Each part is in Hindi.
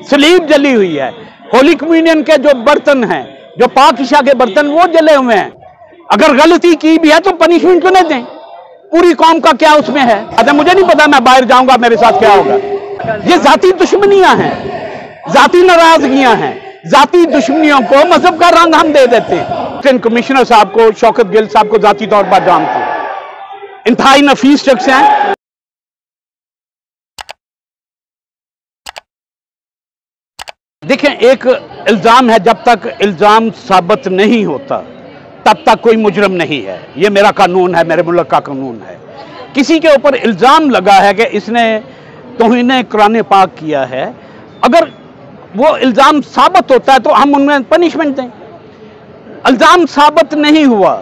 सलीब जली हुई है, होली कम्युनियन के जो बर्तन हैं, जो पाक इशा के बर्तन, वो जले हुए हैं। अगर गलती की भी है तो पनिशमेंट तो नहीं दें। पूरी कौम का क्या उसमें है? अगर मुझे नहीं पता, मैं बाहर जाऊंगा मेरे साथ क्या होगा। ये जाती दुश्मनियां हैं, जाती नाराजगियां हैं, जाती दुश्मनियों को मजहब का रंग हम दे देते हैं। कमिश्नर साहब को, शौकत गिल साहब को जाती तौर पर जानते हैं, इंतहाई नफीस शख्स हैं। देखें, एक इल्जाम है, जब तक इल्जाम साबित नहीं होता तब तक कोई मुजरम नहीं है। ये मेरा कानून है, मेरे मुल्क का कानून है। किसी के ऊपर इल्जाम लगा है कि इसने तौहीन कुरान पाक किया है, अगर वो इल्जाम साबित होता है तो हम उनमें पनिशमेंट दें। इल्जाम साबित नहीं हुआ,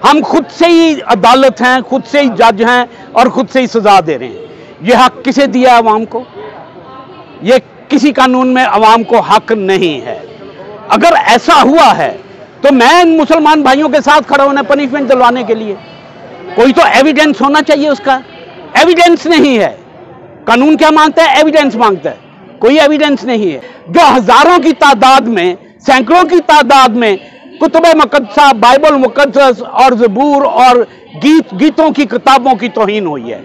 हम खुद से ही अदालत हैं, खुद से ही जज हैं और खुद से ही सजा दे रहे हैं। ये हक किसे दिया? अवाम को। ये किसी कानून में अवाम को हक नहीं है। अगर ऐसा हुआ है तो मैं मुसलमान भाइयों के साथ खड़ा होना पनिशमेंट दिलवाने के लिए। कोई तो एविडेंस होना चाहिए उसका। एविडेंस नहीं है। कानून क्या मांगता है? एविडेंस मांगता है। कोई एविडेंस नहीं है। जो हजारों की तादाद में, सैकड़ों की तादाद में कुतुब मुकद्दसा, बाइबल मुकद्दस और ज़बूर और गीतों की किताबों की तौहीन हुई है,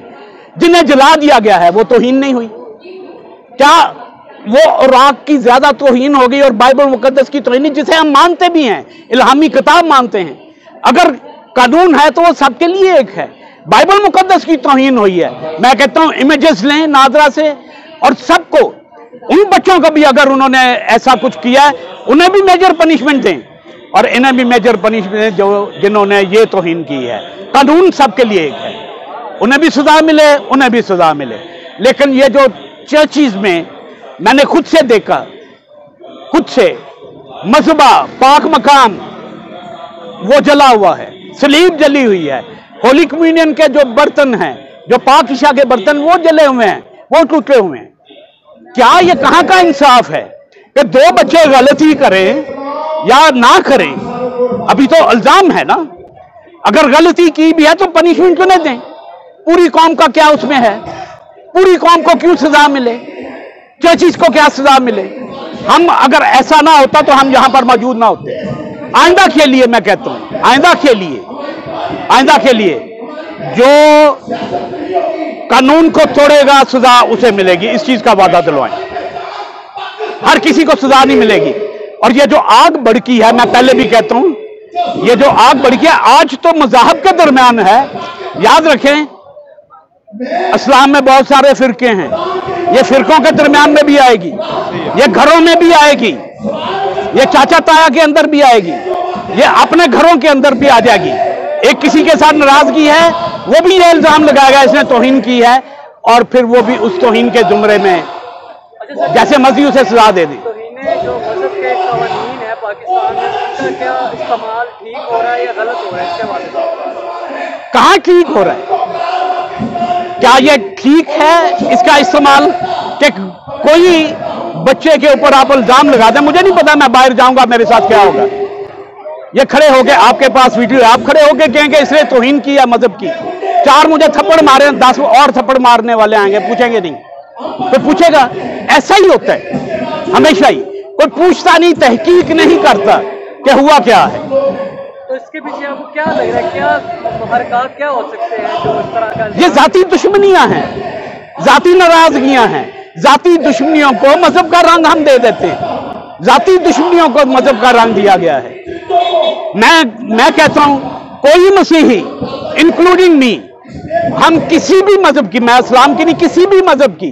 जिन्हें जला दिया गया है, वो तौहीन नहीं हुई? क्या वो इराक की ज्यादा तौहीन हो गई और बाइबल मुकद्दस की तौहीन, जिसे हम मानते भी हैं, इल्हामी किताब मानते हैं? अगर कानून है तो वो सबके लिए एक है। बाइबल मुकद्दस की तौहीन हुई है। मैं कहता हूं इमेजेस लें नादरा से और सबको, उन बच्चों को भी अगर उन्होंने ऐसा कुछ किया है उन्हें भी मेजर पनिशमेंट दें और इन्हें भी मेजर पनिशमेंट दें जो जिन्होंने ये तौहीन की है। कानून सबके लिए एक है, उन्हें भी सजा मिले, उन्हें भी सजा मिले। लेकिन ये जो चर्चिज में मैंने खुद से देखा, खुद से मज़बा, पाक मकाम वो जला हुआ है, सलीब जली हुई है, होली कम्युनियन के जो बर्तन हैं, जो पाक इशा के बर्तन, वो जले हुए हैं, वो टूटे हुए हैं। क्या ये कहां का इंसाफ है कि दो बच्चे गलती करें या ना करें? अभी तो इल्जाम है ना। अगर गलती की भी है तो पनिशमेंट क्यों नहीं दें? पूरी कौम का क्या उसमें है? पूरी कौम को क्यों सजा मिले? क्या चीज को क्या सजा मिले? हम अगर ऐसा ना होता तो हम यहां पर मौजूद ना होते। आइंदा के लिए मैं कहता हूं, आइंदा के लिए जो कानून को तोड़ेगा सजा उसे मिलेगी, इस चीज का वादा दिलवाएं। हर किसी को सजा नहीं मिलेगी। और ये जो आग भड़की है, मैं पहले भी कहता हूं, ये जो आग भड़की है आज तो मज़हब के दरमियान है। याद रखें, इस्लाम में बहुत सारे फिरके हैं, ये फिरकों के दरमियान में भी आएगी, ये घरों में भी आएगी, ये चाचा ताया के अंदर भी आएगी, ये अपने घरों के अंदर भी आ जाएगी। एक किसी के साथ नाराजगी है, वो भी ये इल्जाम लगाएगा इसने तौहीन की है, और फिर वो भी उस तौहीन के जुमरे में जैसे मर्जी उसे सजा दे दी। जो मज़हब के क़वानीन है पाकिस्तान में, उनका क्या इस्तेमाल ठीक हो रहा है या गलत हो रहा है? इसके बारे में कहाँ ठीक हो रहा है? क्या ये ठीक है इसका इस्तेमाल कि कोई बच्चे के ऊपर आप इल्जाम लगा दें? मुझे नहीं पता, मैं बाहर जाऊंगा मेरे साथ क्या होगा। ये खड़े होके आपके पास वीडियो, आप खड़े होके कहेंगे इसने तौहीन की है मजहब की, 4 मुझे थप्पड़ मारे, 10 और थप्पड़ मारने वाले आएंगे, पूछेंगे नहीं? कोई पूछेगा? ऐसा ही होता है हमेशा ही, कोई पूछता नहीं, तहकीक नहीं करता कि हुआ क्या है। तो इसके पीछे आपको क्या लग रहा है, क्या हरकत क्या हो सकते हैं जो इस तरह का? ये जाती दुश्मनियां हैं, जाती नाराजगियां हैं, जाती दुश्मनियों को मजहब का रंग हम दे देते हैं। जाती दुश्मनियों को मजहब का रंग दिया गया है। मैं कहता हूं कोई मसीही इंक्लूडिंग मी, हम किसी भी मजहब की, मैं इस्लाम की नहीं, किसी भी मजहब की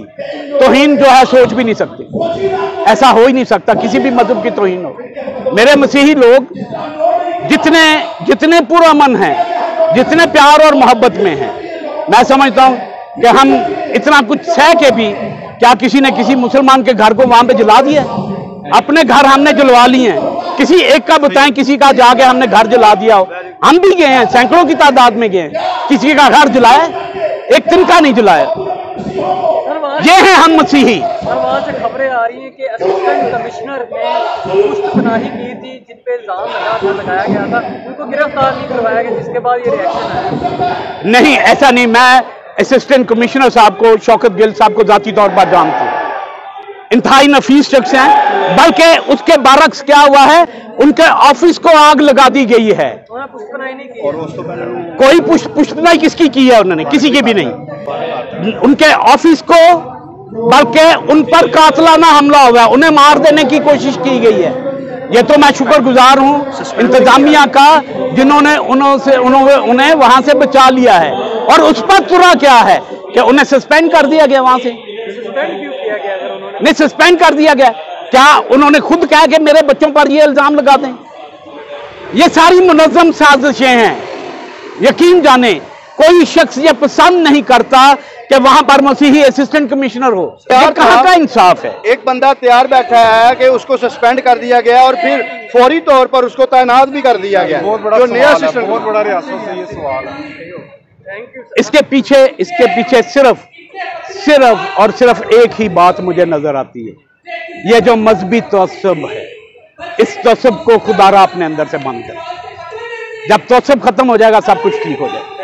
तौहीन जो है सोच भी नहीं सकते। ऐसा हो ही नहीं सकता किसी भी मजहब की तौहीन हो। मेरे मसीही लोग जितने पुरअमन हैं, जितने प्यार और मोहब्बत में हैं, मैं समझता हूं कि हम इतना कुछ सह के भी, क्या किसी ने किसी मुसलमान के घर को वहां पे जला दिया? अपने घर हमने जलवा लिए हैं। किसी एक का बताएं किसी का जाके हमने घर जला दिया हो? हम भी गए हैं, सैकड़ों की तादाद में गए हैं। किसी का घर जलाया? एक तिनका नहीं जलाया। ये है हम मसीही। वहाँ से खबरें आ रही हैं कि असिस्टेंट कमिश्नर ने पुष्टपनाही की थी, जिन पे इल्जाम लगाया गया था, उनको गिरफ्तार नहीं करवाया गया, जिसके बाद ये रिएक्शन आया। नहीं, ऐसा नहीं। मैं असिस्टेंट कमिश्नर साहब को, शौकत गिल साहब को जाती तौर पर जानता हूँ। इंतहाई नफीस शख्स हैं, बल्कि उसके बारक्स क्या हुआ है, उनके ऑफिस को आग लगा दी गई है। पुष्पनाई नहीं की, कोई पुष्पनाई किसकी की है? उन्होंने किसी की भी नहीं। उनके ऑफिस को, बल्कि उन पर कातलाना हमला हुआ है, उन्हें मार देने की कोशिश की गई है। ये तो मैं शुक्रगुजार हूं इंतजामिया का, जिन्होंने उन्हें वहां से बचा लिया है। और उस पर तुरा क्या है कि उन्हें सस्पेंड कर दिया गया वहां से। सस्पेंड क्यों किया गया? अगर उन्होंने नहीं, सस्पेंड कर दिया गया, क्या उन्होंने खुद कहा कि मेरे बच्चों पर ये इल्जाम लगा दें? ये सारी मुनज़्ज़म साजिशें हैं। यकीन जाने कोई शख्स ये पसंद नहीं करता कि वहां पर मसीही असिस्टेंट कमिश्नर हो। ये कहां का इंसाफ है? एक बंदा तैयार बैठा है कि उसको सस्पेंड कर दिया गया और फिर फौरी तौर पर उसको तैनात भी कर दिया गया। बहुत बड़ा जो सवाल नया है, सिस्टम, बहुत बड़ा रियासत से ये सवाल है। Thank you. इसके पीछे सिर्फ और सिर्फ एक ही बात मुझे नजर आती है, ये जो मजहबी तअस्सुब है, इस तअस्सुब को खुदारा अपने अंदर से बंद कर। जब तअस्सुब खत्म हो जाएगा, सब कुछ ठीक हो जाएगा।